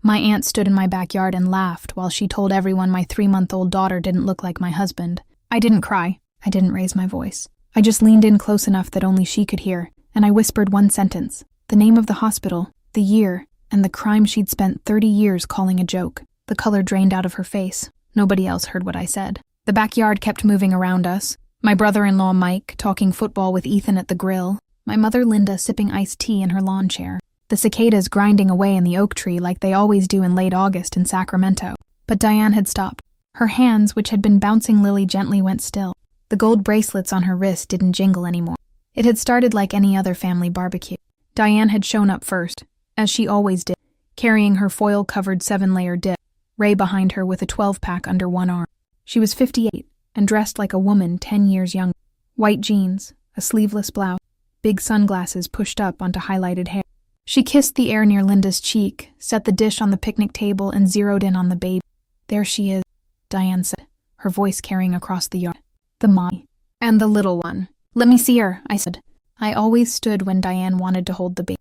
My aunt stood in my backyard and laughed while she told everyone my 3-month-old daughter didn't look like my husband. I didn't cry. I didn't raise my voice. I just leaned in close enough that only she could hear, and I whispered one sentence: the name of the hospital, the year, and the crime she'd spent 30 years calling a joke. The color drained out of her face. Nobody else heard what I said. The backyard kept moving around us. My brother-in-law Mike talking football with Ethan at the grill. My mother Linda sipping iced tea in her lawn chair. The cicadas grinding away in the oak tree like they always do in late August in Sacramento. But Diane had stopped. Her hands, which had been bouncing Lily gently, went still. The gold bracelets on her wrist didn't jingle anymore. It had started like any other family barbecue. Diane had shown up first, as she always did, carrying her foil-covered 7-layer dip, Ray behind her with a 12-pack under one arm. She was 58 and dressed like a woman 10 years younger. White jeans, a sleeveless blouse, big sunglasses pushed up onto highlighted hair. She kissed the air near Linda's cheek, set the dish on the picnic table, and zeroed in on the baby. "There she is," Diane said, her voice carrying across the yard. "The mommy. And the little one. Let me see her," I said. I always stood when Diane wanted to hold the baby.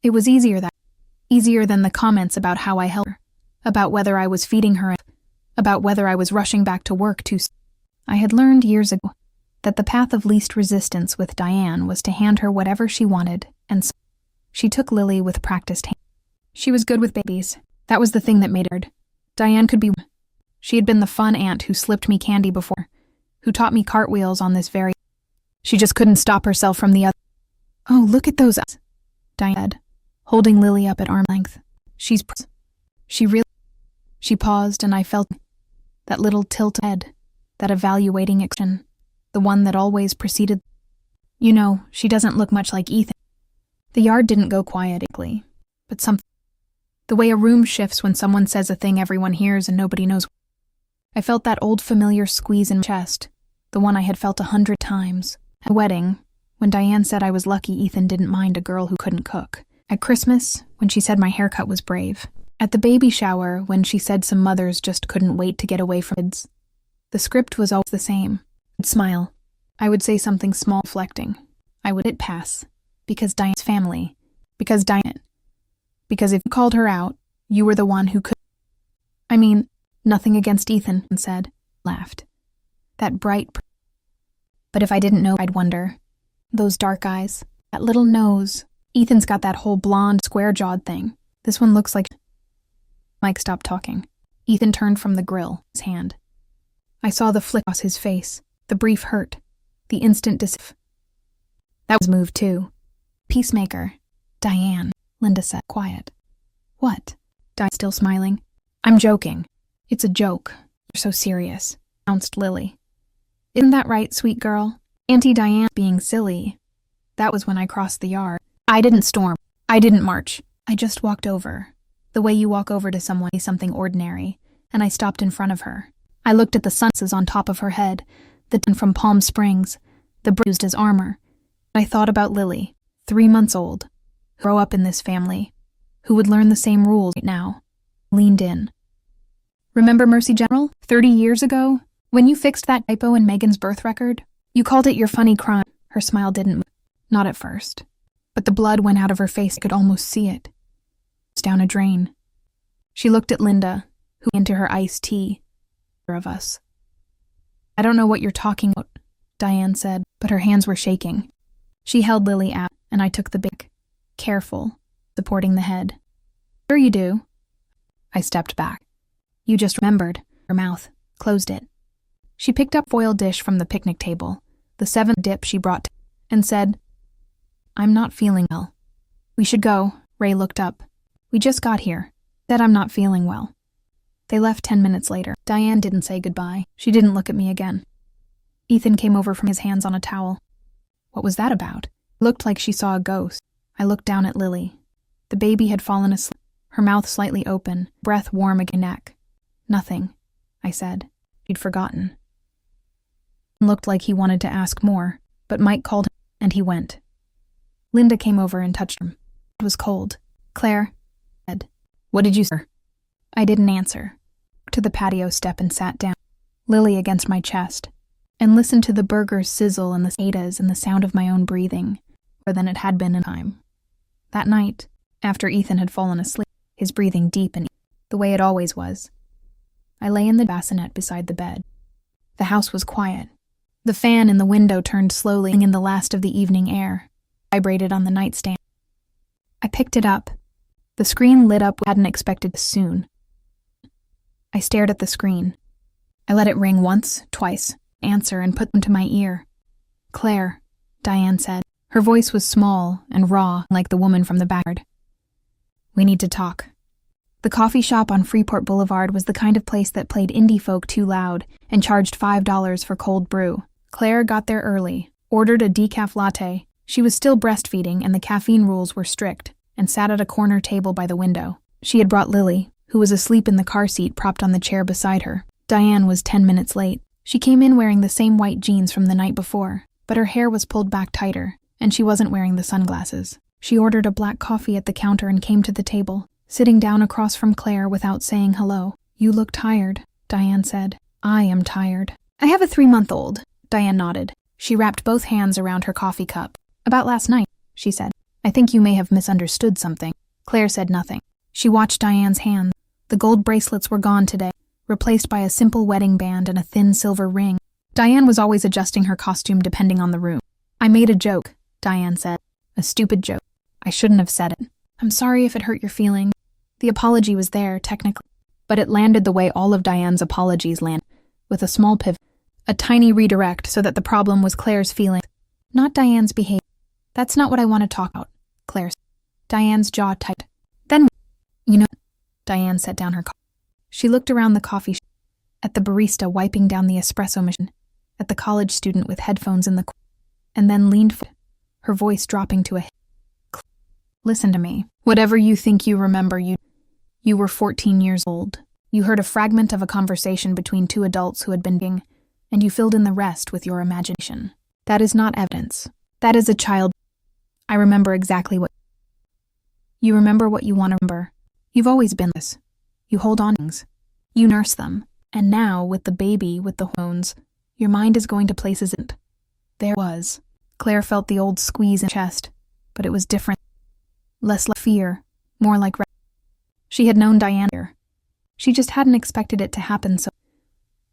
It was easier than the comments about how I held her, about whether I was feeding her, about whether I was rushing back to work too soon. I had learned years ago that the path of least resistance with Diane was to hand her whatever she wanted, and so she took Lily with practiced hands. She was good with babies. That was the thing that made her. Diane could be. She had been the fun aunt who slipped me candy before, who taught me cartwheels on this very. She just couldn't stop herself from the other. "Oh, look at those eyes," Diane said, holding Lily up at arm length. She paused, and I felt that little tilt of head, that evaluating action, the one that always preceded. "You know, she doesn't look much like Ethan." The yard didn't go quietly, but something. The way a room shifts when someone says a thing everyone hears and nobody knows. I felt that old familiar squeeze in my chest, the one I had felt 100 times. At the wedding, when Diane said I was lucky Ethan didn't mind a girl who couldn't cook. At Christmas, when she said my haircut was brave. At the baby shower, when she said some mothers just couldn't wait to get away from kids. The script was always the same. I'd smile. I would say something small, reflecting. I would let it pass. Because Diane's family. Because if you called her out, you were the one who could. I mean, nothing against Ethan, said, laughed. That bright. But if I didn't know, I'd wonder. Those dark eyes, that little nose. Ethan's got that whole blonde, square-jawed thing. This one looks like. Mike stopped talking. Ethan turned from the grill, his hand. I saw the flick across his face, the brief hurt, the instant That was moved too. Peacemaker. Diane, Linda said, quiet. What? Diane still smiling. I'm joking. It's a joke. You're so serious, announced Lily. Isn't that right, sweet girl? Auntie Diane being silly. That was when I crossed the yard. I didn't storm. I didn't march. I just walked over. The way you walk over to someone, something ordinary, and I stopped in front of her. I looked at the sunses on top of her head, the tin from Palm Springs, the bruised as armor. I thought about Lily, 3 months old, who grew up in this family, who would learn the same rules right now. Leaned in. Remember Mercy General, 30 years ago? When you fixed that typo in Megan's birth record? You called it your funny crime. Her smile didn't move. Not at first. But the blood went out of her face. I could almost see it. It's down a drain. She looked at Linda, who into her iced tea. Of us. I don't know what you're talking about, Diane said, but her hands were shaking. She held Lily out, and I took the big, careful, supporting the head. Sure you do. I stepped back. You just remembered. Her mouth closed it. She picked up foil dish from the picnic table, the 7th dip she brought, and said, I'm not feeling well. We should go. Ray looked up. We just got here. Said I'm not feeling well. They left 10 minutes later. Diane didn't say goodbye. She didn't look at me again. Ethan came over from his hands on a towel. What was that about? It looked like she saw a ghost. I looked down at Lily. The baby had fallen asleep, her mouth slightly open, breath warm against her neck. Nothing, I said. She'd forgotten. It looked like he wanted to ask more, but Mike called him, and he went. Linda came over and touched him. It was cold. Claire said, What did you say? I didn't answer. To the patio step and sat down, Lily against my chest, and listened to the burgers sizzle and the cicadas and the sound of my own breathing, more than it had been in time. That night, after Ethan had fallen asleep, his breathing deep and the way it always was. I lay in the bassinet beside the bed. The house was quiet. The fan in the window turned slowly in the last of the evening air, vibrated on the nightstand. I picked it up. The screen lit up. I hadn't expected this soon. I stared at the screen. I let it ring once, twice, answer, and put them to my ear. "Claire," Diane said. Her voice was small and raw, like the woman from the backyard. "We need to talk." The coffee shop on Freeport Boulevard was the kind of place that played indie folk too loud and charged $5 for cold brew. Claire got there early, ordered a decaf latte. She was still breastfeeding and the caffeine rules were strict, and sat at a corner table by the window. She had brought Lily, who was asleep in the car seat propped on the chair beside her. Diane was 10 minutes late. She came in wearing the same white jeans from the night before, but her hair was pulled back tighter, and she wasn't wearing the sunglasses. She ordered a black coffee at the counter and came to the table, sitting down across from Claire without saying hello. "You look tired," Diane said. "I am tired." "I have a 3-month-old, Diane nodded. She wrapped both hands around her coffee cup. "About last night," she said. "I think you may have misunderstood something." Claire said nothing. She watched Diane's hands. The gold bracelets were gone today, replaced by a simple wedding band and a thin silver ring. Diane was always adjusting her costume depending on the room. "I made a joke," Diane said. "A stupid joke. I shouldn't have said it. I'm sorry if it hurt your feelings." The apology was there, technically, but it landed the way all of Diane's apologies land, with a small pivot, a tiny redirect so that the problem was Claire's feelings, not Diane's behavior. "That's not what I want to talk about," Claire said. Diane's jaw tightened. "Then, you know," Diane set down her coffee. She looked around the coffee shop, at the barista wiping down the espresso machine, at the college student with headphones in the corner, and then leaned forward, her voice dropping to a hit. "Listen to me. Whatever you think you remember, you were 14 years old. You heard a fragment of a conversation between two adults who had been dating, and you filled in the rest with your imagination. That is not evidence. That is a child. I remember exactly what you remember what you want to remember. You've always been this. You hold on to things. You nurse them. And now, with the baby, with the hormones, your mind is going to places it. There was. Claire felt the old squeeze in her chest, but it was different. Less like fear, more like she had known Diane here. She just hadn't expected it to happen so.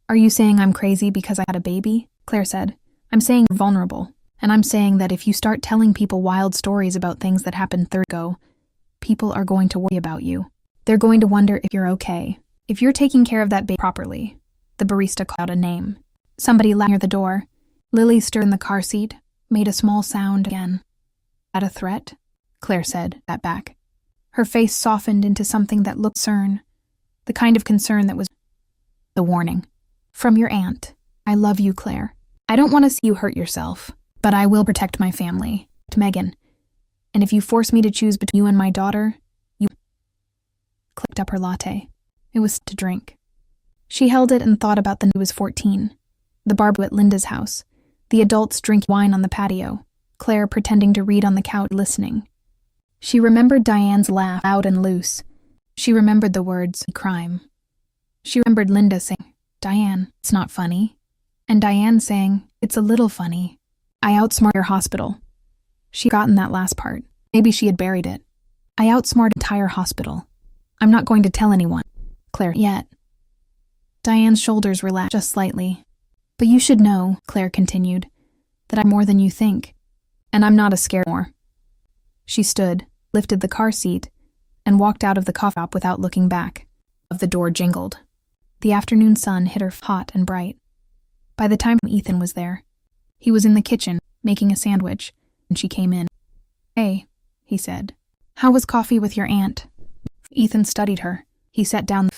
"Are you saying I'm crazy because I had a baby?" Claire said. "I'm saying you're vulnerable, and I'm saying that if you start telling people wild stories about things that happened 30 years ago, people are going to worry about you. They're going to wonder if you're okay, if you're taking care of that baby properly." The barista called out a name. Somebody loud near the door. Lily stirred in the car seat, made a small sound again. "At a threat?" Claire said, that back. Her face softened into something that looked concern, the kind of concern that was the warning. "From your aunt. I love you, Claire. I don't want to see you hurt yourself, but I will protect my family." To Megan. "And if you force me to choose between you and my daughter, you..." Clicked up her latte. It was to drink. She held it and thought about the night she was 14. The barbecue at Linda's house. The adults drinking wine on the patio. Claire pretending to read on the couch, listening. She remembered Diane's laugh, loud and loose. She remembered the words, crime. She remembered Linda saying, "Diane, it's not funny." And Diane saying, "It's a little funny. I outsmart your hospital." She'd forgotten that last part. Maybe she had buried it. "I outsmart entire hospital. I'm not going to tell anyone, Claire, yet." Diane's shoulders relaxed just slightly. "But you should know," Claire continued, "that I'm more than you think. And I'm not a scared more." She stood, lifted the car seat, and walked out of the coffee shop without looking back. The door jingled. The afternoon sun hit her hot and bright. By the time Ethan was there, he was in the kitchen, making a sandwich, and she came in. "Hey," he said. "How was coffee with your aunt?" Ethan studied her. He sat down.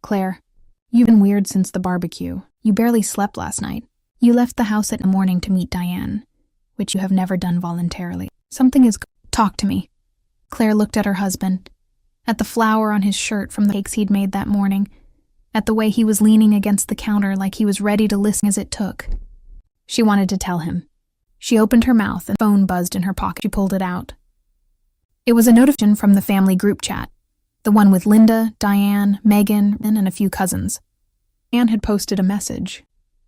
"Claire, you've been weird since the barbecue. You barely slept last night. You left the house at the morning to meet Diane, which you have never done voluntarily. Something is... Talk to me." Claire looked at her husband, at the flour on his shirt from the cakes he'd made that morning, at the way he was leaning against the counter like he was ready to listen as it took. She wanted to tell him. She opened her mouth and the phone buzzed in her pocket. She pulled it out. It was a notification from the family group chat, the one with Linda, Diane, Megan, and a few cousins. Anne had posted a message,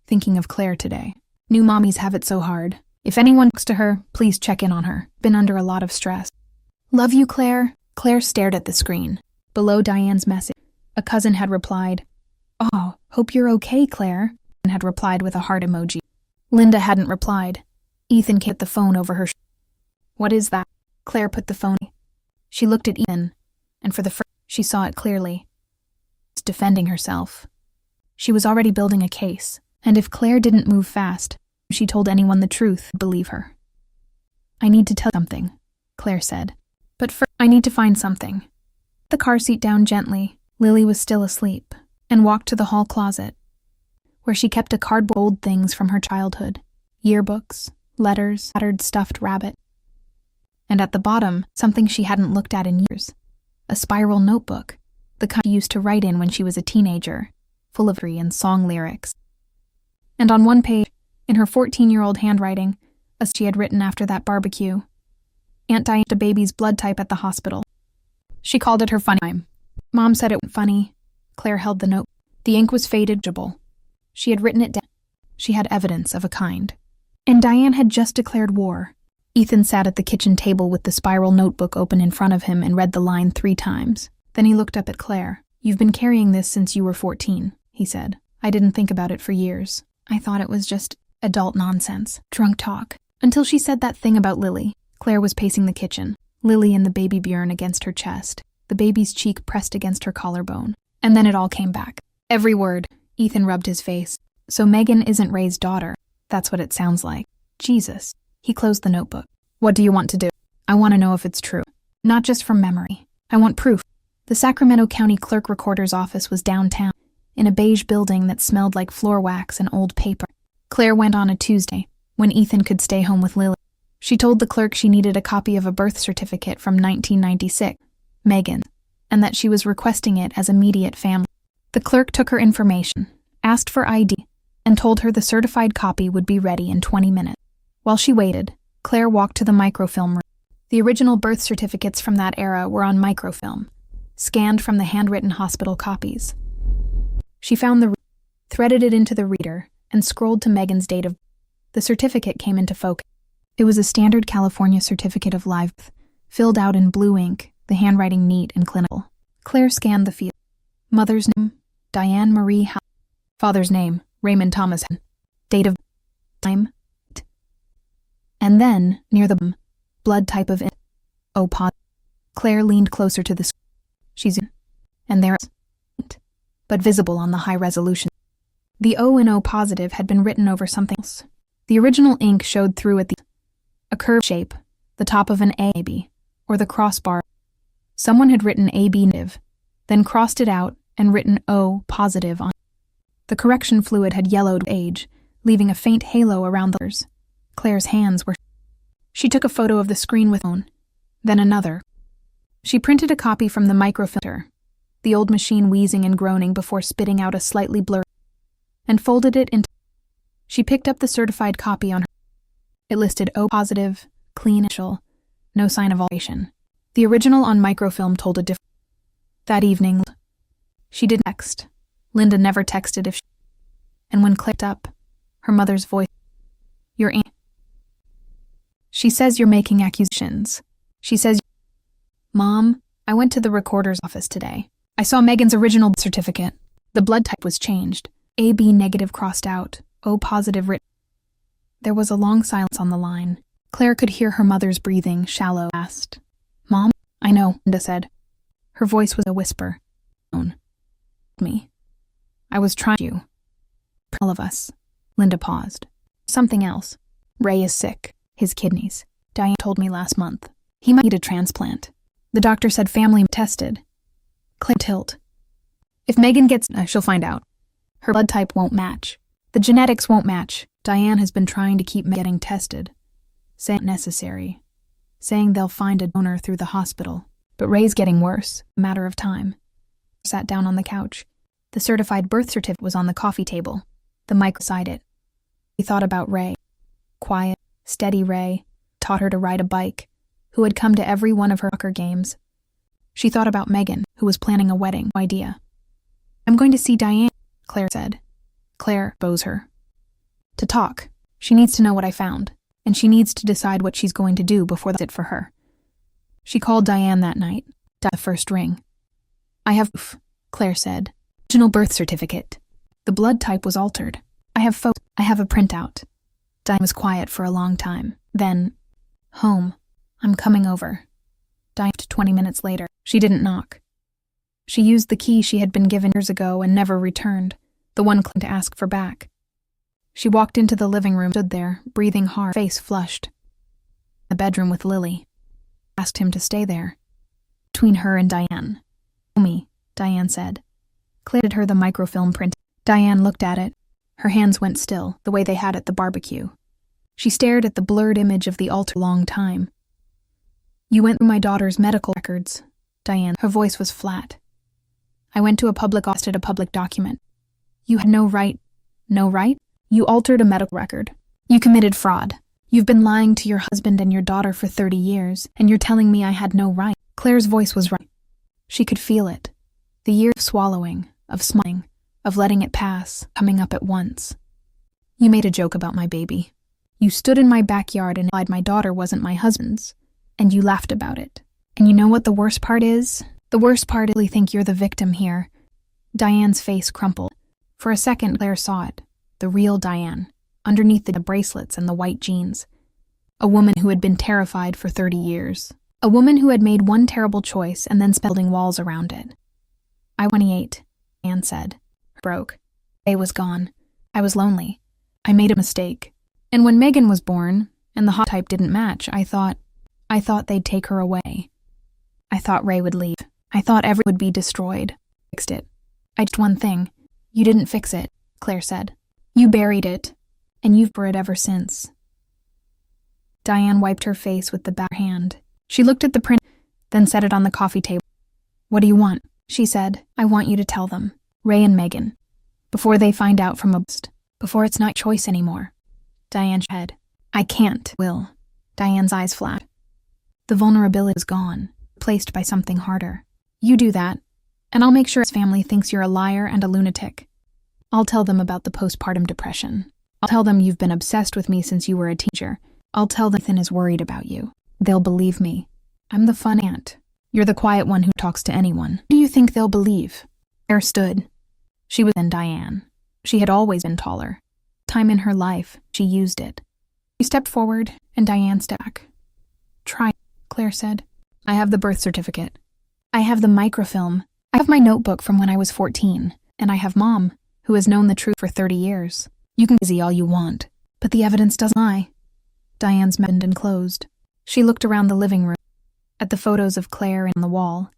thinking of Claire today. "New mommies have it so hard. If anyone talks to her, please check in on her. Been under a lot of stress. Love you, Claire." Claire stared at the screen. Below Diane's message, A cousin had replied, "Oh, hope you're okay, Claire," and had replied with a heart emoji. Linda hadn't replied. Ethan kept the phone over her "What is that?" Claire put the phone. She looked at Ethan, and for the first she saw it clearly. She was defending herself. She was already building a case, and if Claire didn't move fast, she told anyone the truth, believe her. "I need to tell you something," Claire said. "But first, I need to find something." The car seat down gently. Lily was still asleep, and walked to the hall closet, where she kept a cardboard old things from her childhood, yearbooks, letters, battered stuffed rabbit. And at the bottom, something she hadn't looked at in years, a spiral notebook, the kind she used to write in when she was a teenager, full of poetry and song lyrics. And on one page, in her 14-year-old handwriting, as she had written after that barbecue, "Aunt Diane had a baby's blood type at the hospital. She called it her funny time. Mom said it wasn't funny." Claire held the note. The ink was faded, legible. She had written it down. She had evidence of a kind. And Diane had just declared war. Ethan sat at the kitchen table with the spiral notebook open in front of him and read the line 3 times. Then he looked up at Claire. "You've been carrying this since you were 14, he said. "I didn't think about it for years. I thought it was just adult nonsense, drunk talk." Until she said that thing about Lily. Claire was pacing the kitchen, Lily and the baby Bjorn against her chest, the baby's cheek pressed against her collarbone. And then it all came back. Every word. Ethan rubbed his face. "So Megan isn't Ray's daughter. That's what it sounds like. Jesus." He closed the notebook. "What do you want to do?" "I want to know if it's true. Not just from memory. I want proof." The Sacramento County Clerk Recorder's office was downtown, in a beige building that smelled like floor wax and old paper. Claire went on a Tuesday, when Ethan could stay home with Lily. She told the clerk she needed a copy of a birth certificate from 1996, Megan, and that she was requesting it as immediate family. The clerk took her information, asked for ID, and told her the certified copy would be ready in 20 minutes. While she waited, Claire walked to the microfilm room. The original birth certificates from that era were on microfilm, scanned from the handwritten hospital copies. She found threaded it into the reader, and scrolled to Megan's date of birth. The certificate came into focus. It was a standard California certificate of live birth, filled out in blue ink, the handwriting neat and clinical. Claire scanned the field. Mother's name, Diane Marie Hall. Father's name, Raymond Thomas. Date of time. And then, near the blood type of O positive. Claire leaned closer to the screen. She's in. And there, but visible on the high resolution. The O in O positive had been written over something else. The original ink showed through at a curved shape, the top of an A maybe, or the crossbar. Someone had written AB negative, then crossed it out and written O positive on. The correction fluid had yellowed with age, leaving a faint halo around the letters. Claire's hands were. She took a photo of the screen with phone, then another. She printed a copy from the microfilter, the old machine wheezing and groaning before spitting out a slightly blurred, and folded it into. She picked up the certified copy on her. It listed O positive, clean initial, no sign of alteration. The original on microfilm told a different. That evening, she didn't text. Linda never texted if she. And when clicked up, her mother's voice. "Your aunt. She says you're making accusations. She says, Mom, I went to the recorder's office today. I saw Megan's original birth certificate. The blood type was changed. AB negative crossed out, O positive written." There was a long silence on the line. Claire could hear her mother's breathing, shallow, fast. "Mom?" "I know," Linda said. Her voice was a whisper. "Me. I was trying you. All of us." Linda paused. "Something else. Ray is sick. His kidneys. Diane told me last month. He might need a transplant. The doctor said family tested." Claire tilt. "If Megan gets, she'll find out. Her blood type won't match. The genetics won't match. Diane has been trying to keep getting tested. Saying necessary. Saying they'll find a donor through the hospital. But Ray's getting worse. A matter of time." Sat down on the couch. The certified birth certificate was on the coffee table. The mic beside it. He thought about Ray. Quiet, steady Ray. Taught her to ride a bike. Who had come to every one of her soccer games. She thought about Megan, who was planning a wedding. No idea. "I'm going to see Diane," Claire said. Claire bows her. "To talk. She needs to know what I found, and she needs to decide what she's going to do before that's it for her." She called Diane that night. The first ring. "I have proof," Claire said. Original birth certificate. The blood type was altered. I have a printout. Diane was quiet for a long time. Then, home. I'm coming over. Diane 20 minutes later. She didn't knock. She used the key she had been given years ago and never returned, the one to ask for back. She walked into the living room, stood there, breathing hard, face flushed. The bedroom with Lily. Asked him to stay there. Between her and Diane. Me, Diane said. Claire did her the microfilm print. Diane looked at it. Her hands went still, the way they had at the barbecue. She stared at the blurred image of the altar a long time. You went through my daughter's medical records, Diane. Her voice was flat. I went to a public office at a public document. You had no right. No right? You altered a medical record. You committed fraud. You've been lying to your husband and your daughter for 30 years, and you're telling me I had no right. Claire's voice was right. She could feel it. The year of swallowing, of smiling, of letting it pass, coming up at once. You made a joke about my baby. You stood in my backyard and lied my daughter wasn't my husband's, and you laughed about it. And you know what the worst part is? The worst part is I really think you're the victim here. Diane's face crumpled. For a second, Claire saw it. The real Diane, underneath the bracelets and the white jeans. A woman who had been terrified for 30 years. A woman who had made one terrible choice and then spent building walls around it. I was 28, Diane said. Broke. Day was gone. I was lonely. I made a mistake. And when Megan was born, and the hot type didn't match, I thought they'd take her away. I thought Ray would leave. I thought everything would be destroyed. Fixed it. I did one thing. You didn't fix it, Claire said. You buried it, and you've buried it ever since. Diane wiped her face with the back hand. She looked at the print, then set it on the coffee table. What do you want? She said. I want you to tell them, Ray and Megan, before they find out from a bust, before it's not choice anymore. Diane's head. I can't, Will. Diane's eyes flat. The vulnerability is gone, replaced by something harder. You do that, and I'll make sure his family thinks you're a liar and a lunatic. I'll tell them about the postpartum depression. I'll tell them you've been obsessed with me since you were a teenager. I'll tell them Ethan is worried about you. They'll believe me. I'm the fun aunt. You're the quiet one who talks to anyone. Who do you think they'll believe? Claire stood. She was than Diane. She had always been taller. Time in her life, she used it. She stepped forward, and Diane stepped back. Try, Claire said. I have the birth certificate. I have the microfilm. I have my notebook from when I was 14. And I have Mom, who has known the truth for 30 years. You can busy all you want, but the evidence doesn't lie. Diane's mouth opened and closed. She looked around the living room, at the photos of Claire on the wall,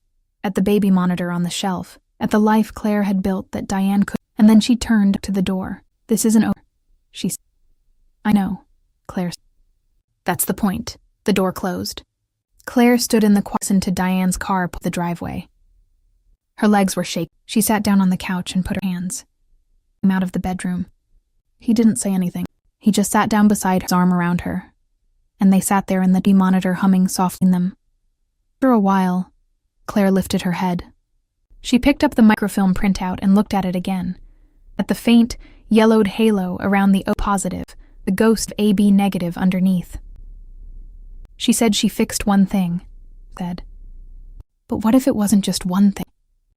at the baby monitor on the shelf, at the life Claire had built that Diane could, and then she turned to the door. This isn't over, she said. I know, Claire said. That's the point. The door closed. Claire stood in the quiet into Diane's car up the driveway. Her legs were shaking. She sat down on the couch and put her hands out of the bedroom. He didn't say anything. He just sat down beside her, his arm around her. And they sat there in the TV monitor humming softly in them. After a while, Claire lifted her head. She picked up the microfilm printout and looked at it again. At the faint, yellowed halo around the O positive, the ghost of AB negative underneath. She said she fixed one thing, said. But what if it wasn't just one thing?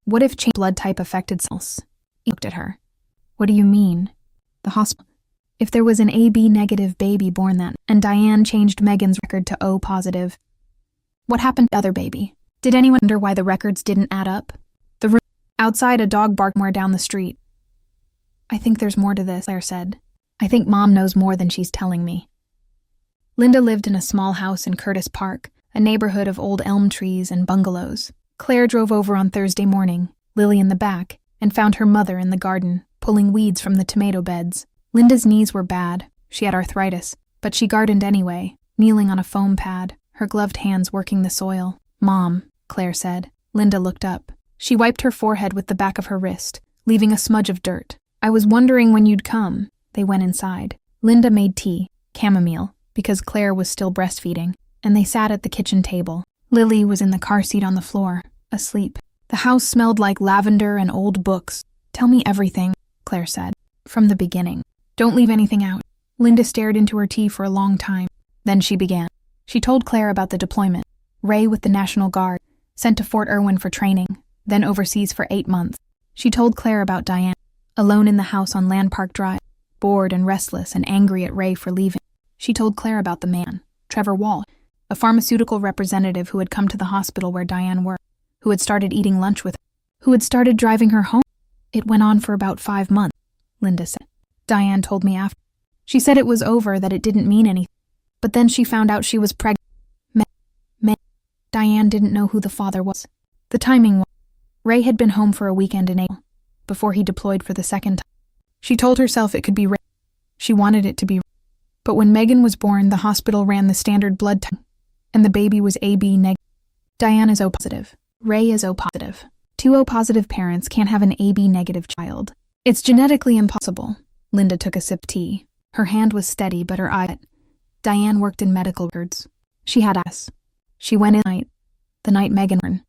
What if change blood type affected cells? He looked at her. What do you mean? The hospital. If there was an AB negative baby born then, and Diane changed Megan's record to O positive, what happened to the other baby? Did anyone wonder why the records didn't add up? The room outside, a dog barked more down the street. I think there's more to this, Claire said. I think Mom knows more than she's telling me. Linda lived in a small house in Curtis Park, a neighborhood of old elm trees and bungalows. Claire drove over on Thursday morning, Lily in the back, and found her mother in the garden, pulling weeds from the tomato beds. Linda's knees were bad. She had arthritis, but she gardened anyway, kneeling on a foam pad, her gloved hands working the soil. Mom, Claire said. Linda looked up. She wiped her forehead with the back of her wrist, leaving a smudge of dirt. I was wondering when you'd come. They went inside. Linda made tea, chamomile, because Claire was still breastfeeding, and they sat at the kitchen table. Lily was in the car seat on the floor, asleep. The house smelled like lavender and old books. Tell me everything, Claire said. From the beginning. Don't leave anything out. Linda stared into her tea for a long time. Then she began. She told Claire about the deployment. Ray with the National Guard, sent to Fort Irwin for training, then overseas for 8 months. She told Claire about Diane, alone in the house on Landpark Drive, bored and restless and angry at Ray for leaving. She told Claire about the man, Trevor Wall, a pharmaceutical representative who had come to the hospital where Diane worked, who had started eating lunch with her, who had started driving her home. It went on for about 5 months, Linda said. Diane told me after. She said it was over, that it didn't mean anything. But then she found out she was pregnant. Diane didn't know who the father was. The timing was. Ray had been home for a weekend in April, before he deployed for the second time. She told herself it could be Ray. She wanted it to be Ray. But when Megan was born, the hospital ran the standard blood test, and the baby was AB negative. Diane is O positive. Ray is O positive. 2 O positive parents can't have an AB negative child. It's genetically impossible. Linda took a sip of tea. Her hand was steady, but her eye. Diane worked in medical records. She had S. She went in the night Megan ran,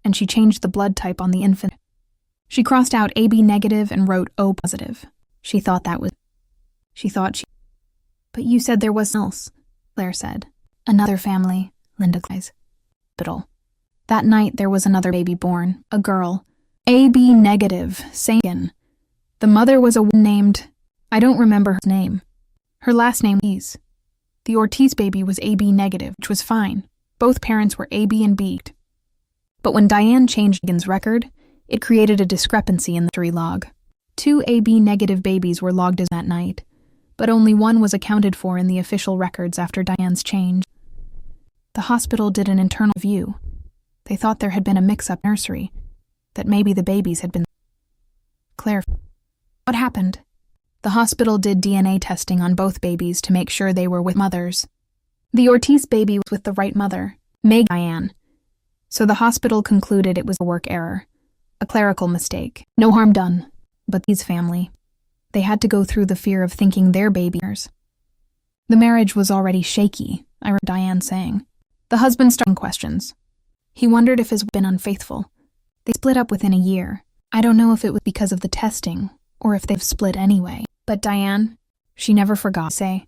and she changed the blood type on the infant. She crossed out AB negative and wrote O positive. She thought that was. But you said there was else, Claire said. Another family, Linda cries. Hospital. That night there was another baby born, a girl. AB negative, Sagan. The mother was a woman named, I don't remember her name. Her last name was. The Ortiz baby was AB negative, which was fine. Both parents were AB and B. But when Diane changed Megan's record, it created a discrepancy in the history log. 2 AB negative babies were logged as that night, but only one was accounted for in the official records after Diane's change. The hospital did an internal review. They thought there had been a mix-up nursery, that maybe the babies had been. Claire, what happened? The hospital did DNA testing on both babies to make sure they were with mothers. The Ortiz baby was with the right mother, Diane. So the hospital concluded it was a work error, a clerical mistake. No harm done. But his family, they had to go through the fear of thinking their babies. The marriage was already shaky, I heard Diane saying. The husband started questions. He wondered if his wife had been unfaithful. They split up within a year. I don't know if it was because of the testing, or if they've split anyway. But Diane, she never forgot to say.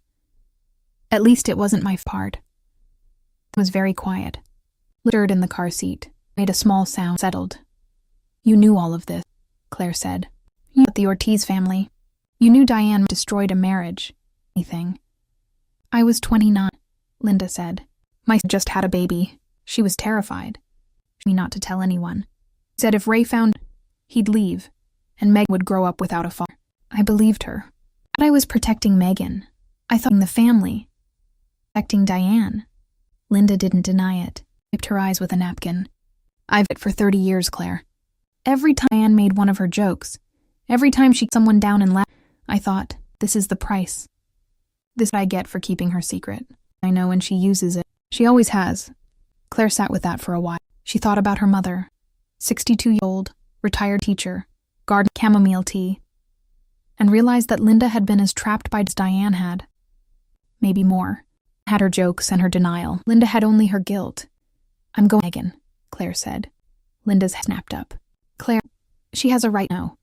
At least it wasn't my part. It was very quiet. Stirred in the car seat, made a small sound, settled. You knew all of this, Claire said. You knew the Ortiz family. You knew Diane destroyed a marriage. Anything. I was 29, Linda said. My son just had a baby. She was terrified. She told me not to tell anyone. She said if Ray found, he'd leave, and Meg would grow up without a father. I believed her. But I was protecting Megan. I thought the family. Protecting Diane. Linda didn't deny it. Wiped her eyes with a napkin. I've been it for 30 years, Claire. Every time Diane made one of her jokes, every time she someone down and laughed, I thought, this is the price. This is what I get for keeping her secret. I know when she uses it. She always has. Claire sat with that for a while. She thought about her mother, 62-year-old, retired teacher, garden chamomile tea, and realized that Linda had been as trapped by as Diane had. Maybe more. Had her jokes and her denial. Linda had only her guilt. I'm going, Megan, Claire said. Linda's head snapped up. Claire, she has a right now.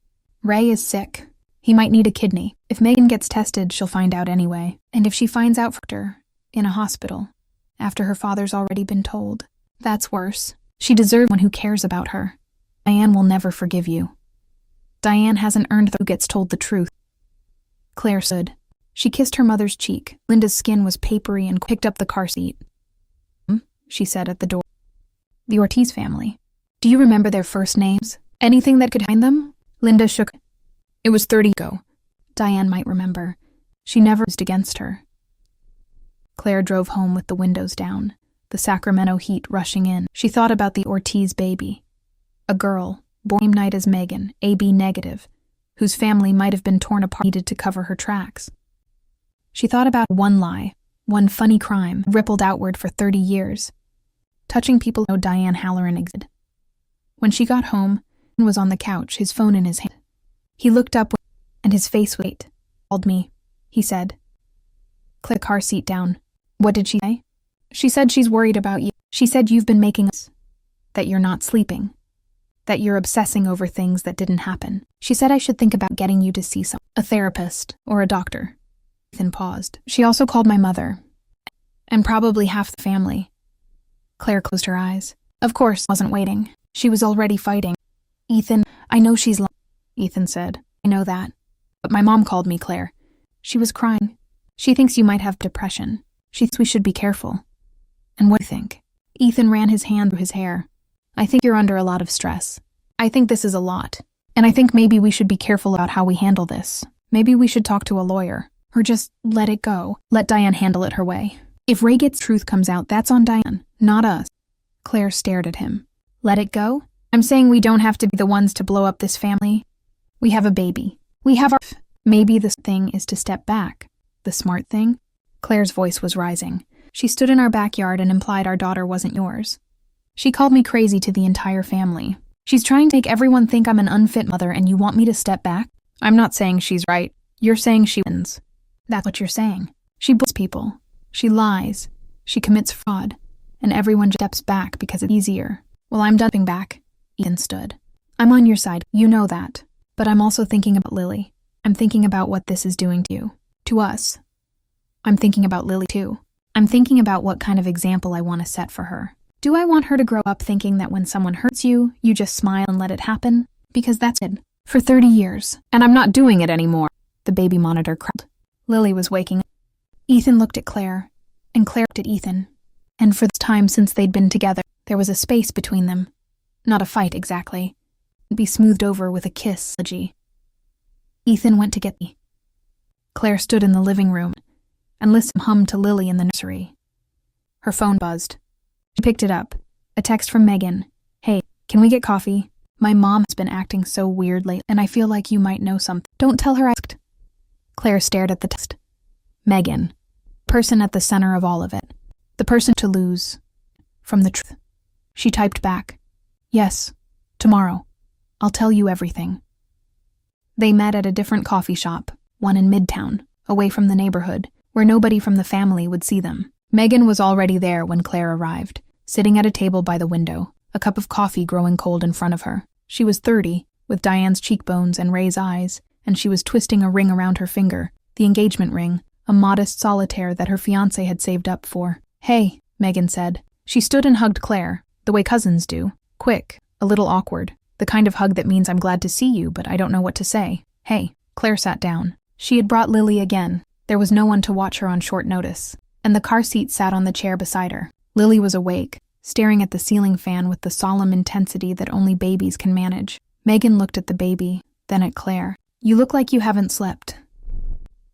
Ray is sick. He might need a kidney. If Megan gets tested, she'll find out anyway. And if she finds out for her, in a hospital, after her father's already been told, that's worse. She deserves one who cares about her. Diane will never forgive you. Diane hasn't earned who gets told the truth. Claire stood. She kissed her mother's cheek. Linda's skin was papery and picked up the car seat. She said at the door. The Ortiz family. Do you remember their first names? Anything that could find them? Linda shook. It was 30 years ago. Diane might remember. She never used against her. Claire drove home with the windows down, the Sacramento heat rushing in. She thought about the Ortiz baby. A girl, born same night as Megan, AB negative, whose family might have been torn apart, needed to cover her tracks. She thought about one lie, one funny crime, rippled outward for 30 years, touching people who know Diane Halloran existed. When she got home, he was on the couch, his phone in his hand. He looked up, and his face weight. Called me, he said. Click car seat down. What did she say? She said she's worried about you. She said you've been making us, that you're not sleeping, that you're obsessing over things that didn't happen. She said I should think about getting you to see a therapist or a doctor. Ethan paused. She also called my mother, and probably half the family. Claire closed her eyes. Of course, wasn't waiting. She was already fighting. Ethan, I know she's lying. Ethan said. I know that. But my mom called me, Claire. She was crying. She thinks you might have depression. She thinks we should be careful. And what do you think? Ethan ran his hand through his hair. I think you're under a lot of stress. I think this is a lot. And I think maybe we should be careful about how we handle this. Maybe we should talk to a lawyer. Or just let it go. Let Diane handle it her way. If Ray gets truth comes out, that's on Diane, not us. Claire stared at him. Let it go? I'm saying we don't have to be the ones to blow up this family. We have a baby. We have our... Maybe the thing is to step back. The smart thing? Claire's voice was rising. She stood in our backyard and implied our daughter wasn't yours. She called me crazy to the entire family. She's trying to make everyone think I'm an unfit mother and you want me to step back? I'm not saying she's right. You're saying she wins. That's what you're saying. She bullies people. She lies. She commits fraud. And everyone steps back because it's easier. Well, I'm dumping back. Ethan stood. I'm on your side. You know that. But I'm also thinking about Lily. I'm thinking about what this is doing to you. To us. I'm thinking about Lily too. I'm thinking about what kind of example I want to set for her. Do I want her to grow up thinking that when someone hurts you, you just smile and let it happen? Because that's it. For 30 years. And I'm not doing it anymore. The baby monitor cried. Lily was waking up. Ethan looked at Claire. And Claire looked at Ethan. And for the time since they'd been together, there was a space between them. Not a fight exactly. It'd be smoothed over with a kiss. Ethan went to get me. Claire stood in the living room and listened hum to Lily in the nursery. Her phone buzzed. She picked it up. A text from Megan. Hey, can we get coffee? My mom has been acting so weird lately, and I feel like you might know something. Don't tell her I asked. Claire stared at the text. Megan. Person at the center of all of it. The person to lose. From the truth. She typed back. Yes. Tomorrow. I'll tell you everything. They met at a different coffee shop, one in Midtown, away from the neighborhood, where nobody from the family would see them. Megan was already there when Claire arrived, sitting at a table by the window, a cup of coffee growing cold in front of her. She was 30, with Diane's cheekbones and Ray's eyes, and she was twisting a ring around her finger, the engagement ring, a modest solitaire that her fiancé had saved up for. Hey, Megan said. She stood and hugged Claire, the way cousins do. Quick, a little awkward. The kind of hug that means I'm glad to see you, but I don't know what to say. Hey. Claire sat down. She had brought Lily again. There was no one to watch her on short notice. And the car seat sat on the chair beside her. Lily was awake, staring at the ceiling fan with the solemn intensity that only babies can manage. Megan looked at the baby, then at Claire. You look like you haven't slept.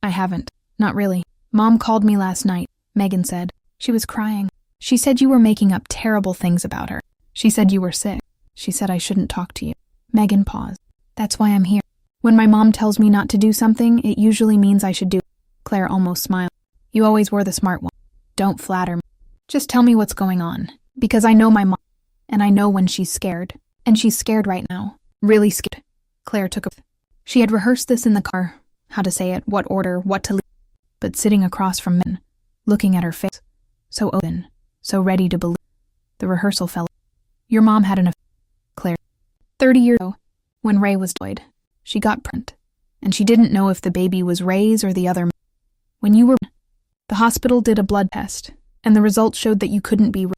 I haven't. Not really. Mom called me last night, Megan said. She was crying. She said you were making up terrible things about her. She said you were sick. She said I shouldn't talk to you. Megan paused. That's why I'm here. When my mom tells me not to do something, it usually means I should do it. Claire almost smiled. You always were the smart one. Don't flatter me. Just tell me what's going on. Because I know my mom. And I know when she's scared. And she's scared right now. Really scared. Claire took a... She had rehearsed this in the car. How to say it, what order, what to leave. But sitting across from men, looking at her face, so open, so ready to believe. The rehearsal fell. Your mom had an affair. Claire. 30 years ago, when Ray was died, she got pregnant, and she didn't know if the baby was Ray's or the other. When you were, the hospital did a blood test, and the results showed that you couldn't be Ray.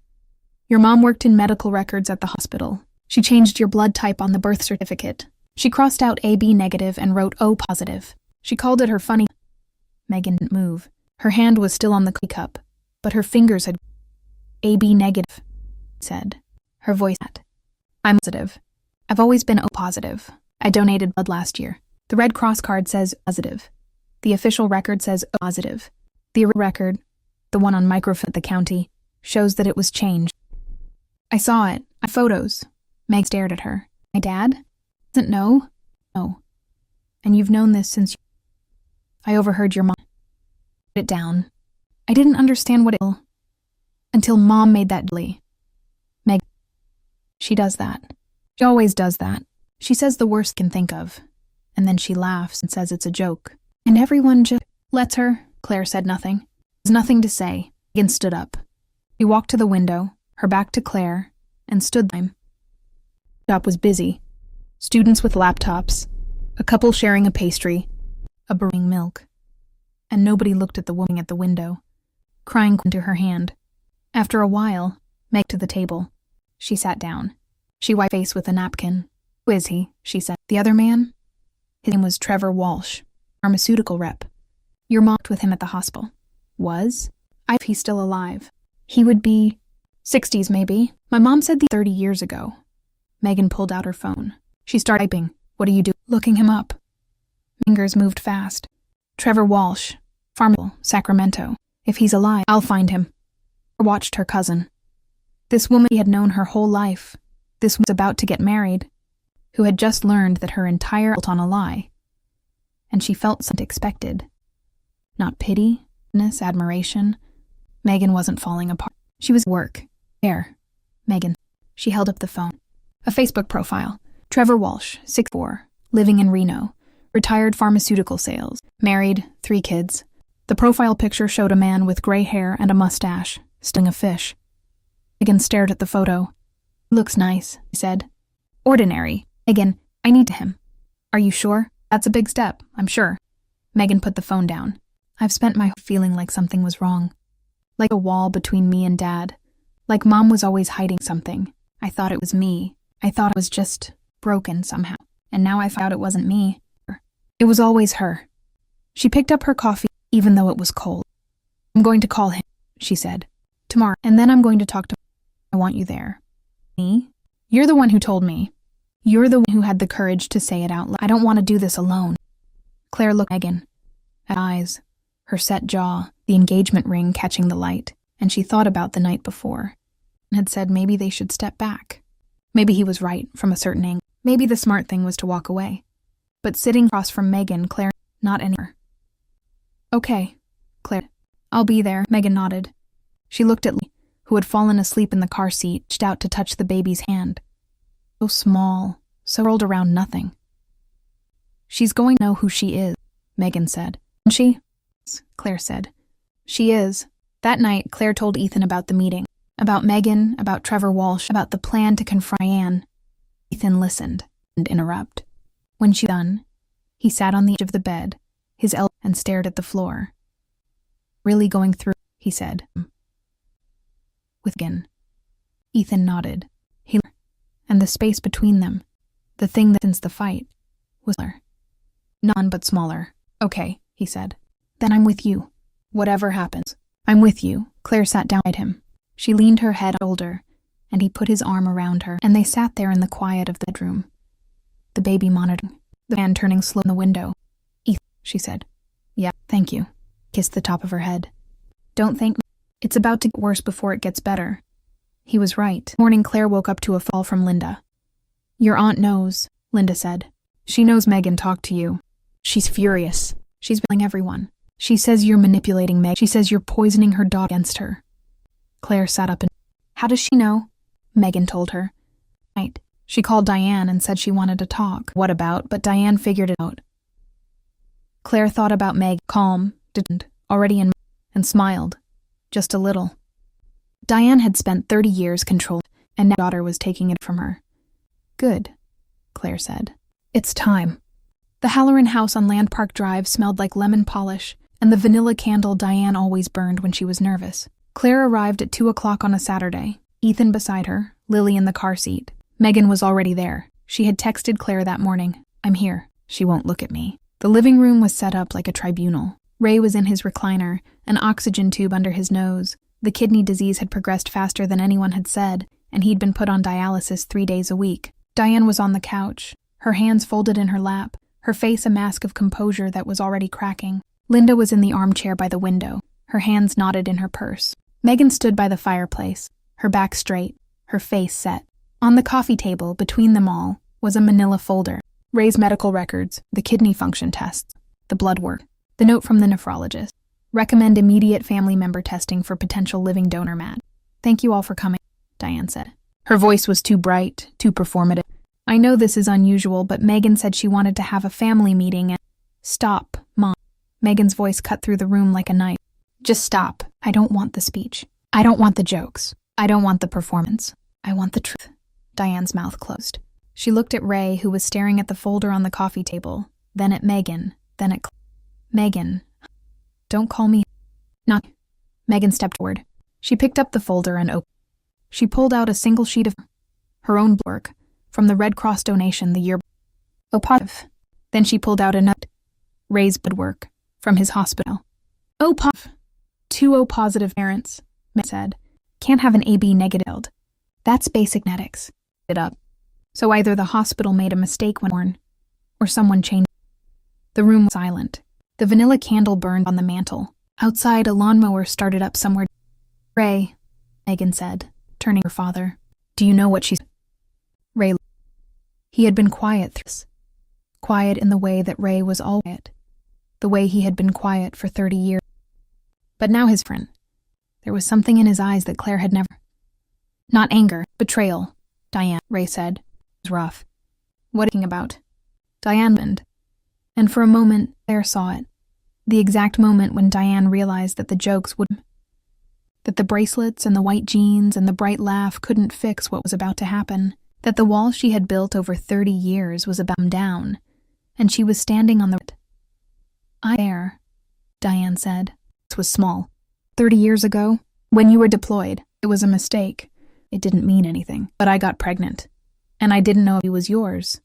Your mom worked in medical records at the hospital. She changed your blood type on the birth certificate. She crossed out AB negative and wrote O positive. She called it her funny. Megan didn't move. Her hand was still on the coffee cup, but her fingers had... AB negative, said. Her voice had. I'm positive. I've always been O positive. I donated blood last year. The Red Cross card says positive. The official record says O positive. The record, the one on microfilm at the county, shows that it was changed. I saw it. I photos. Meg stared at her. My dad? Doesn't know? No. And you've known this since... I overheard your mom. Put it down. I didn't understand what it... Until Mom made that dilly. Meg. She does that. She always does that. She says the worst can think of. And then she laughs and says it's a joke. And everyone just lets her. Claire said nothing. There's nothing to say. Megan stood up. She walked to the window, her back to Claire, and stood there. The shop was busy. Students with laptops, a couple sharing a pastry, a brewing milk. And nobody looked at the woman at the window, crying into her hand. After a while, Meg to the table. She sat down. She wiped her face with a napkin. Who is he? She said. The other man? His name was Trevor Walsh, pharmaceutical rep. Your mom with him at the hospital. Was? If he's still alive. He would be 60s maybe. My mom said 30 years ago. Megan pulled out her phone. She started typing. What do you do? Looking him up. Fingers moved fast. Trevor Walsh, Sacramento. If he's alive, I'll find him. Watched her cousin. This woman he had known her whole life. This was about to get married, who had just learned that her entire built on a lie. And she felt something expected. Not pity, admiration. Megan wasn't falling apart. She was at work. There. Megan. She held up the phone. A Facebook profile. Trevor Walsh, 6'4", living in Reno. Retired pharmaceutical sales. Married, 3 kids. The profile picture showed a man with gray hair and a mustache, stilling a fish. Megan stared at the photo. Looks nice, he said. Ordinary. Megan, I need him. Are you sure? That's a big step, I'm sure. Megan put the phone down. I've spent my feeling like something was wrong. Like a wall between me and Dad. Like Mom was always hiding something. I thought it was me. I thought it was just broken somehow. And now I found out it wasn't me. It was always her. She picked up her coffee, even though it was cold. I'm going to call him, she said. Tomorrow. And then I'm going to talk to him. I want you there. Me? You're the one who told me. You're the one who had the courage to say it out loud. I don't want to do this alone. Claire looked at Megan. At eyes, her set jaw, the engagement ring catching the light, and she thought about the night before, and had said maybe they should step back. Maybe he was right from a certain angle. Maybe the smart thing was to walk away. But sitting across from Megan, Claire, not anywhere. Okay, Claire. I'll be there, Megan nodded. She looked at Lee, who had fallen asleep in the car seat, reached out to touch the baby's hand. So small, so rolled around nothing. She's going to know who she is, Megan said. Isn't she? Claire said. She is. That night, Claire told Ethan about the meeting, about Megan, about Trevor Walsh, about the plan to confront Anne. Ethan listened and interrupt. When she was done, he sat on the edge of the bed, his elbow, and stared at the floor. Really going through, he said. With Megan. Ethan nodded. And the space between them, the thing that since the fight, was smaller. None but smaller. Okay, he said. Then I'm with you. Whatever happens, I'm with you. Claire sat down beside him. She leaned her head on his shoulder, and he put his arm around her, and they sat there in the quiet of the bedroom. The baby monitoring, the man turning slow in the window. Ethan, she said. Yeah, thank you. Kissed the top of her head. Don't thank me. It's about to get worse before it gets better. He was right. Morning, Claire woke up to a call from Linda. Your aunt knows, Linda said. She knows Megan talked to you. She's furious. She's blaming everyone. She says you're manipulating Meg. She says you're poisoning her dog against her. Claire sat up and... How does she know? Megan told her. Right. She called Diane and said she wanted to talk. What about? But Diane figured it out. Claire thought about Meg, calm, didn't, already in... and smiled. Just a little. Diane had spent 30 years controlling, and now her daughter was taking it from her. Good, Claire said. It's time. The Halloran house on Land Park Drive smelled like lemon polish and the vanilla candle Diane always burned when she was nervous. Claire arrived at 2 o'clock on a Saturday, Ethan beside her, Lily in the car seat. Megan was already there. She had texted Claire that morning. I'm here. She won't look at me. The living room was set up like a tribunal. Ray was in his recliner, an oxygen tube under his nose. The kidney disease had progressed faster than anyone had said, and he'd been put on dialysis 3 days a week. Diane was on the couch, her hands folded in her lap, her face a mask of composure that was already cracking. Linda was in the armchair by the window, her hands knotted in her purse. Megan stood by the fireplace, her back straight, her face set. On the coffee table, between them all, was a manila folder. Ray's medical records, the kidney function tests, the blood work, the note from the nephrologist. Recommend immediate family member testing for potential living donor mat. Thank you all for coming, Diane said. Her voice was too bright, too performative. I know this is unusual, but Megan said she wanted to have a family meeting and... Stop, Mom. Megan's voice cut through the room like a knife. Just stop. I don't want the speech. I don't want the jokes. I don't want the performance. I want the truth. Diane's mouth closed. She looked at Ray, who was staring at the folder on the coffee table, then at Megan, then at... Megan... Don't call me... Not... Megan stepped forward. She picked up the folder and opened. She pulled out a single sheet of her own work from the Red Cross donation the year... Oh, positive. Then she pulled out a note. Ray's bloodwork from his hospital. Two O positive parents, Meg said. Can't have an AB negative. That's basic genetics. It up. So either the hospital made a mistake when born, or someone changed. The room was silent. The vanilla candle burned on the mantel. Outside, a lawnmower started up somewhere. Ray, Megan said, turning to her father. Do you know what she's... Ray. He had been quiet through this. Quiet in the way that Ray was all quiet. The way he had been quiet for 30 years. But now his friend. There was something in his eyes that Claire had never... Not anger, betrayal, Diane, Ray said. It was rough. What are you thinking about? Diane listened. And for a moment, Claire saw it. The exact moment when Diane realized that the jokes would... That the bracelets and the white jeans and the bright laugh couldn't fix what was about to happen. That the wall she had built over 30 years was about to come down. And she was standing on the... I there, Diane said. This was small. 30 years ago, when you were deployed, it was a mistake. It didn't mean anything. But I got pregnant. And I didn't know if he was yours.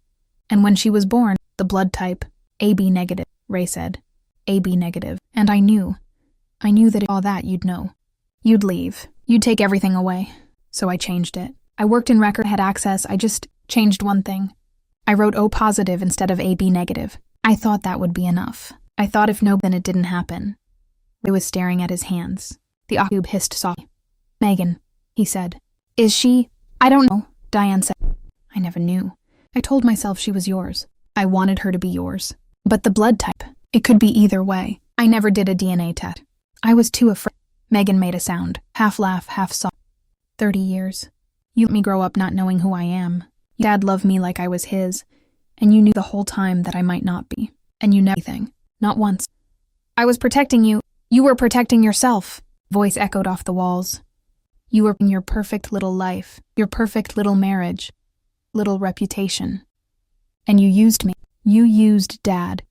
And when she was born, the blood type, AB negative, Ray said. AB negative. And I knew that if all that you'd know. You'd leave. You'd take everything away. So I changed it. I worked in record, had access, I just changed one thing. I wrote O positive instead of AB negative. I thought that would be enough. I thought if no, then it didn't happen. Ray was staring at his hands. The occube hissed softly. Megan, he said. Is she? I don't know, Diane said. I never knew. I told myself she was yours. I wanted her to be yours. But the blood type, it could be either way. I never did a DNA test. I was too afraid. Megan made a sound, half laugh, half sob. 30 years. You let me grow up not knowing who I am. Dad loved me like I was his, and you knew the whole time that I might not be. And you never did anything. Not once. I was protecting you. You were protecting yourself. Voice echoed off the walls. You were in your perfect little life, your perfect little marriage, little reputation. And you used me. You used Dad.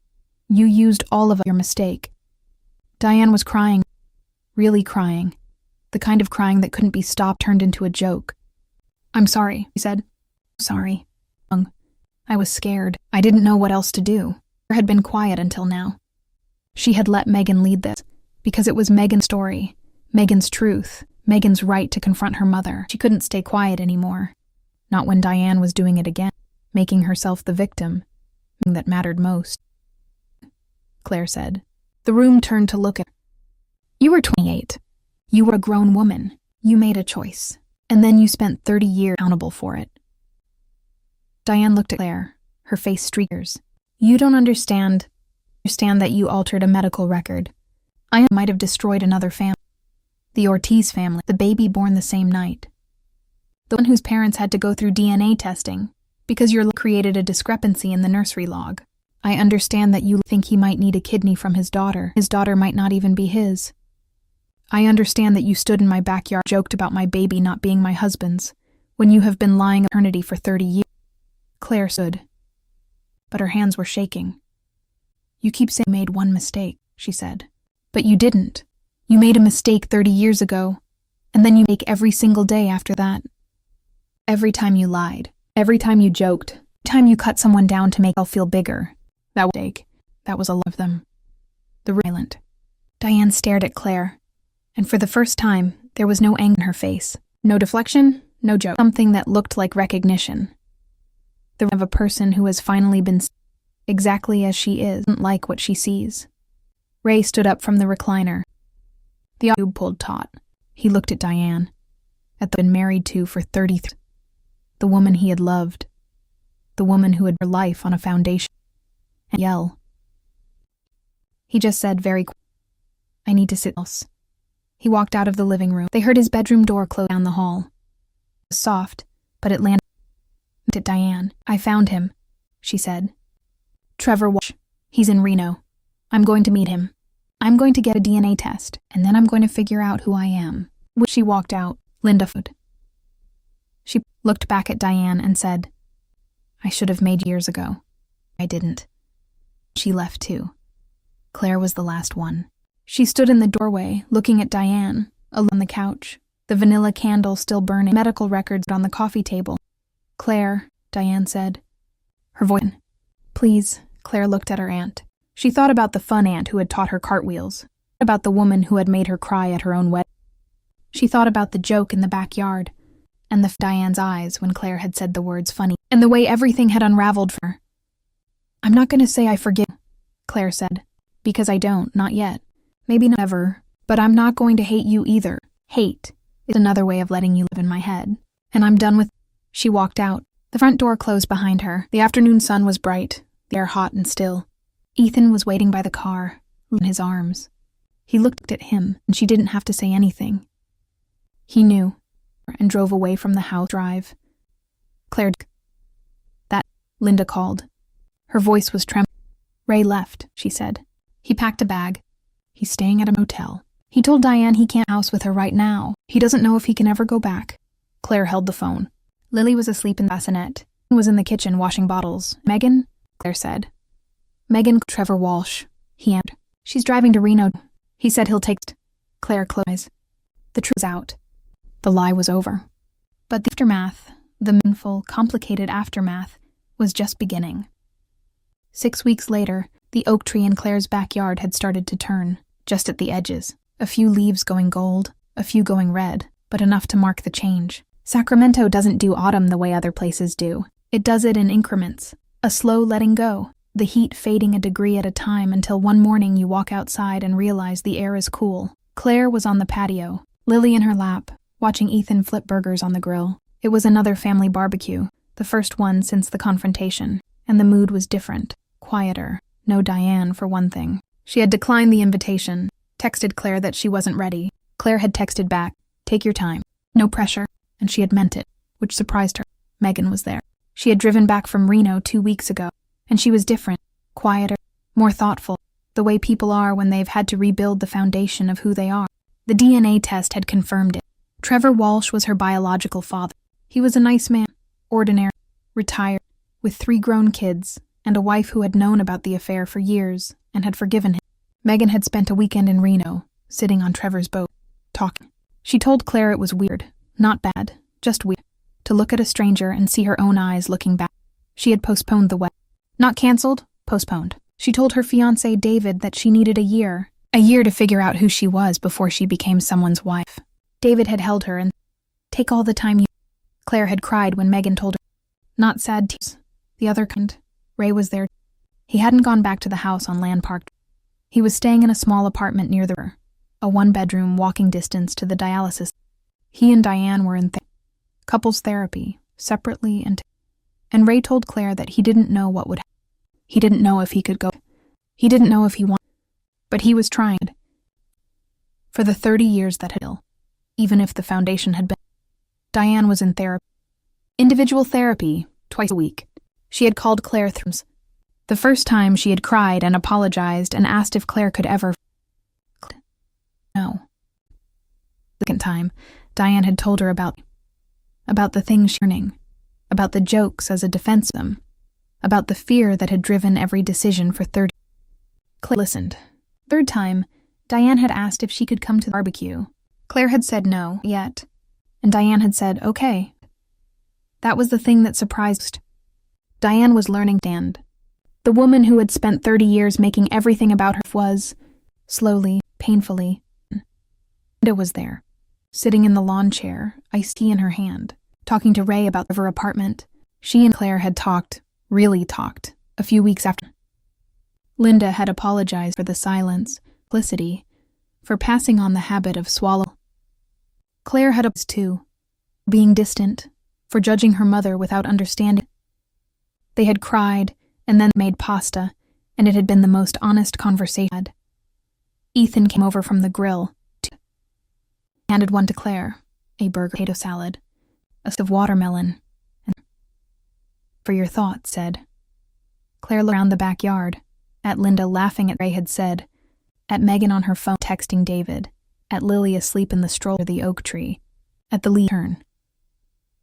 You used all of your mistake. Diane was crying. Really crying. The kind of crying that couldn't be stopped turned into a joke. I'm sorry, he said. Sorry. I was scared. I didn't know what else to do. Claire had been quiet until now. She had let Megan lead this, because it was Megan's story, Megan's truth, Megan's right to confront her mother. She couldn't stay quiet anymore. Not when Diane was doing it again, making herself the victim, thing that mattered most. Claire said. The room turned to look at her. You were 28. You were a grown woman. You made a choice. And then you spent 30 years accountable for it. Diane looked at Claire, her face streakers. You don't understand that you altered a medical record. I might have destroyed another family. The Ortiz family, the baby born the same night. The one whose parents had to go through DNA testing because your created a discrepancy in the nursery log. I understand that you think he might need a kidney from his daughter. His daughter might not even be his. I understand that you stood in my backyard, joked about my baby not being my husband's, when you have been lying on paternity for 30 years. Claire stood, but her hands were shaking. You keep saying you made one mistake, she said. But you didn't. You made a mistake 30 years ago, and then you make every single day after that. Every time you lied, every time you joked, every time you cut someone down to make yourself feel bigger. That was a mistake. That was a lot of them. The silent. Diane stared at Claire, and for the first time, there was no anger in her face. No deflection, no joke. Something that looked like recognition. The of a person who has finally been exactly as she is, doesn't like what she sees. Ray stood up from the recliner. The tube pulled taut. He looked at Diane, at the been married to for 33. The woman he had loved. The woman who had her life on a foundation. And yell. He just said very quietly, I need to sit else. He walked out of the living room. They heard his bedroom door close down the hall. It was soft, but it landed at Diane. I found him, she said. Trevor Walsh. He's in Reno. I'm going to meet him. I'm going to get a DNA test, and then I'm going to figure out who I am. When she walked out, Linda food. She looked back at Diane and said, I should have made years ago. I didn't. She left too. Claire was the last one. She stood in the doorway, looking at Diane, alone on the couch, the vanilla candle still burning, medical records on the coffee table. Claire, Diane said. Her voice, please, Claire looked at her aunt. She thought about the fun aunt who had taught her cartwheels, about the woman who had made her cry at her own wedding. She thought about the joke in the backyard, and the Diane's eyes when Claire had said the words funny, and the way everything had unraveled for her. "I'm not going to say I forgive," Claire said, "because I don't, not yet. Maybe not ever, but I'm not going to hate you either. Hate is another way of letting you live in my head, and I'm done with." She walked out. The front door closed behind her. The afternoon sun was bright, the air hot and still. Ethan was waiting by the car, in his arms. He looked at him, and she didn't have to say anything. He knew, and drove away from the house drive. "Claire," that Linda called. Her voice was trembling. "Ray left," she said. "He packed a bag. He's staying at a motel. He told Diane he can't house with her right now. He doesn't know if he can ever go back." Claire held the phone. Lily was asleep in the bassinet and was in the kitchen washing bottles. "Megan?" Claire said. "Megan Trevor Walsh," he answered. "She's driving to Reno. He said he'll take." Claire closed. The truth was out. The lie was over. But the aftermath, the painful, complicated aftermath, was just beginning. 6 weeks later, the oak tree in Claire's backyard had started to turn, just at the edges. A few leaves going gold, a few going red, but enough to mark the change. Sacramento doesn't do autumn the way other places do. It does it in increments, a slow letting go, the heat fading a degree at a time until one morning you walk outside and realize the air is cool. Claire was on the patio, Lily in her lap, watching Ethan flip burgers on the grill. It was another family barbecue, the first one since the confrontation, and the mood was different, quieter. No Diane, for one thing. She had declined the invitation, texted Claire that she wasn't ready. Claire had texted back, "Take your time. No pressure," and she had meant it, which surprised her. Megan was there. She had driven back from Reno 2 weeks ago, and she was different, quieter, more thoughtful, the way people are when they've had to rebuild the foundation of who they are. The DNA test had confirmed it. Trevor Walsh was her biological father. He was a nice man, ordinary, retired, with 3 grown kids, and a wife who had known about the affair for years and had forgiven him. Megan had spent a weekend in Reno, sitting on Trevor's boat, talking. She told Claire it was weird, not bad, just weird, to look at a stranger and see her own eyes looking back. She had postponed the wedding. Not canceled, postponed. She told her fiancé David that she needed a year to figure out who she was before she became someone's wife. David had held her and take all the time you... Claire had cried when Megan told her. Not sad tears, the other kind. Ray was there. He hadn't gone back to the house on Land Park. He was staying in a small apartment near the river, a 1-bedroom walking distance to the dialysis. He and Diane were in couples therapy, separately, and Ray told Claire that he didn't know what would happen. He didn't know if he could go. He didn't know if he wanted. But he was trying. For the 30 years that had been, even if the foundation had been. Diane was in therapy. Individual therapy, twice a week. She had called Claire through. The first time she had cried and apologized and asked if Claire could ever. No. The second time, Diane had told her about the things she was learning, about the jokes as a defense of them, about the fear that had driven every decision for 30. Claire listened. Third time, Diane had asked if she could come to the barbecue. Claire had said no, yet, and Diane had said okay. That was the thing that surprised. Diane was learning to stand. The woman who had spent 30 years making everything about her was, slowly, painfully. Linda was there, sitting in the lawn chair, iced tea in her hand, talking to Ray about her apartment. She and Claire had talked, really talked, a few weeks after. Linda had apologized for the silence, simplicity, for passing on the habit of swallow. Claire had apologized too, being distant, for judging her mother without understanding. They had cried, and then made pasta, and it had been the most honest conversation. Ethan came over from the grill, handed one to Claire, a burger potato salad, a slice of watermelon, and for your thoughts, said. Claire looked around the backyard, at Linda laughing at Ray had said, at Megan on her phone texting David, at Lily asleep in the stroller the oak tree, at the lead turn.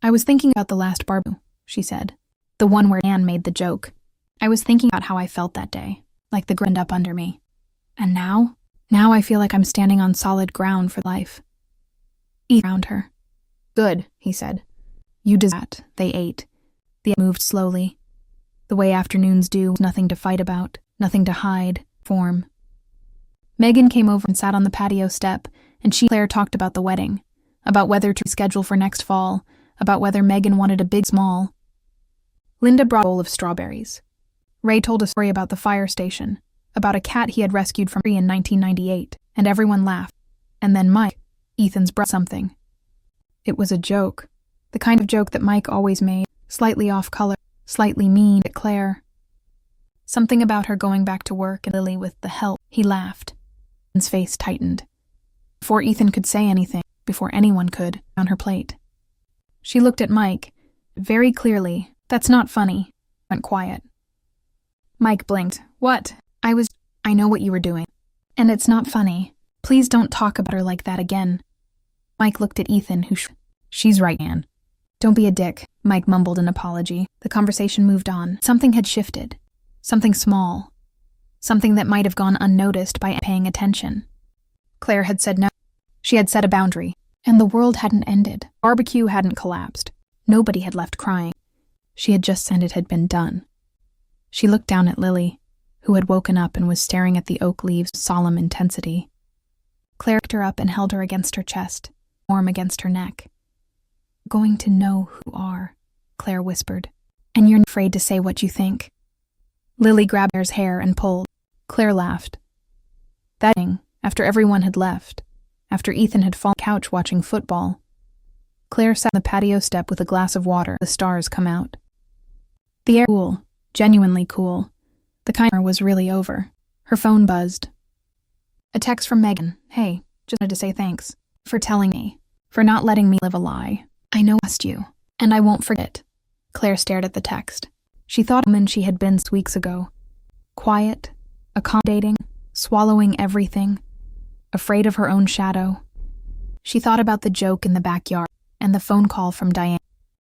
I was thinking about the last barbecue, she said, the one where Anne made the joke. I was thinking about how I felt that day, like the ground up under me. And now I feel like I'm standing on solid ground for life. Eat around her. Good, he said. You deserve that. They ate. They moved slowly. The way afternoons do, nothing to fight about, nothing to hide, form. Megan came over and sat on the patio step, and Claire talked about the wedding, about whether to schedule for next fall, about whether Megan wanted a big small. Linda brought a bowl of strawberries. Ray told a story about the fire station, about a cat he had rescued from a tree in 1998, and everyone laughed. And then Mike, Ethan's brother, something. It was a joke, the kind of joke that Mike always made, slightly off color, slightly mean at Claire. Something about her going back to work and Lily with the help. He laughed. Ethan's face tightened. Before Ethan could say anything, before anyone could, on her plate. She looked at Mike, very clearly. That's not funny. Went quiet. Mike blinked. What? I know what you were doing. And it's not funny. Please don't talk about her like that again. Mike looked at Ethan, who She's right, Anne. Don't be a dick, Mike mumbled an apology. The conversation moved on. Something had shifted. Something small. Something that might have gone unnoticed by paying attention. Claire had said no. She had set a boundary, and the world hadn't ended. Barbecue hadn't collapsed. Nobody had left crying. She had just said it had been done. She looked down at Lily, who had woken up and was staring at the oak leaves' solemn intensity. Claire picked her up and held her against her chest, warm against her neck. Going to know who you are, Claire whispered. And you're not afraid to say what you think. Lily grabbed Claire's hair and pulled. Claire laughed. That evening, after everyone had left, after Ethan had fallen on the couch watching football, Claire sat on the patio step with a glass of water. The stars come out. The air was cool, genuinely cool. The kind was really over. Her phone buzzed. A text from Megan. Hey, just wanted to say thanks for telling me, for not letting me live a lie. I know I asked you, and I won't forget. Claire stared at the text. She thought of the woman she had been weeks ago. Quiet, accommodating, swallowing everything, afraid of her own shadow. She thought about the joke in the backyard, and the phone call from Diane,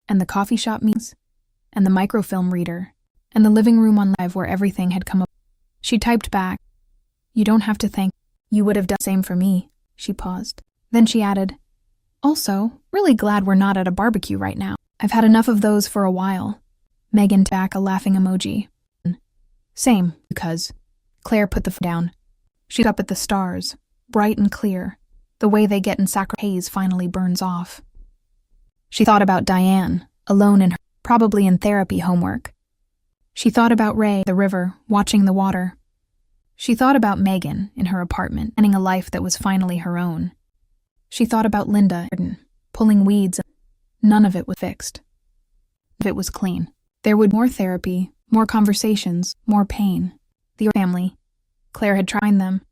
and the coffee shop meetings, and the microfilm reader, and the living room on live where everything had come up. She typed back, "You don't have to thank. You would have done the same for me." She paused. Then she added, "Also, really glad we're not at a barbecue right now. I've had enough of those for a while." Megan back a laughing emoji. Same, because. Claire put the phone down. She looked up at the stars, bright and clear, the way they get in Sacramento haze finally burns off. She thought about Diane, alone in her, probably in therapy homework. She thought about Ray, the river, watching the water. She thought about Megan in her apartment, planning a life that was finally her own. She thought about Linda, pulling weeds. None of it was fixed. None of it was clean. There would be more therapy, more conversations, more pain. The family. Claire had tried them,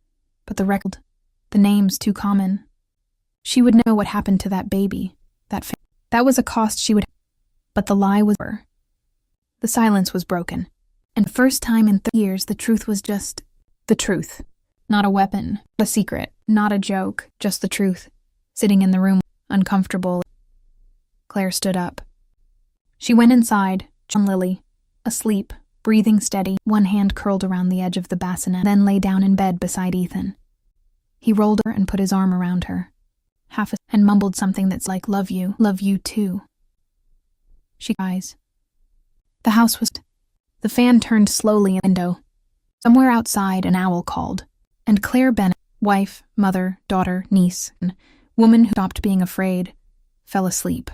but the record, the names too common. She would know what happened to that baby, that family. That was a cost she would. But the lie was over. The silence was broken. And for the first time in 30 years, the truth was just the truth. Not a weapon, a secret, not a joke, just the truth. Sitting in the room, uncomfortable. Claire stood up. She went inside, John Lily, asleep, breathing steady, one hand curled around the edge of the bassinet, then lay down in bed beside Ethan. He rolled her and put his arm around her, and mumbled something that's like, love you too. She eyes. The house was. The fan turned slowly in the window. Somewhere outside, an owl called, and Claire Bennett, wife, mother, daughter, niece, and woman who stopped being afraid, fell asleep.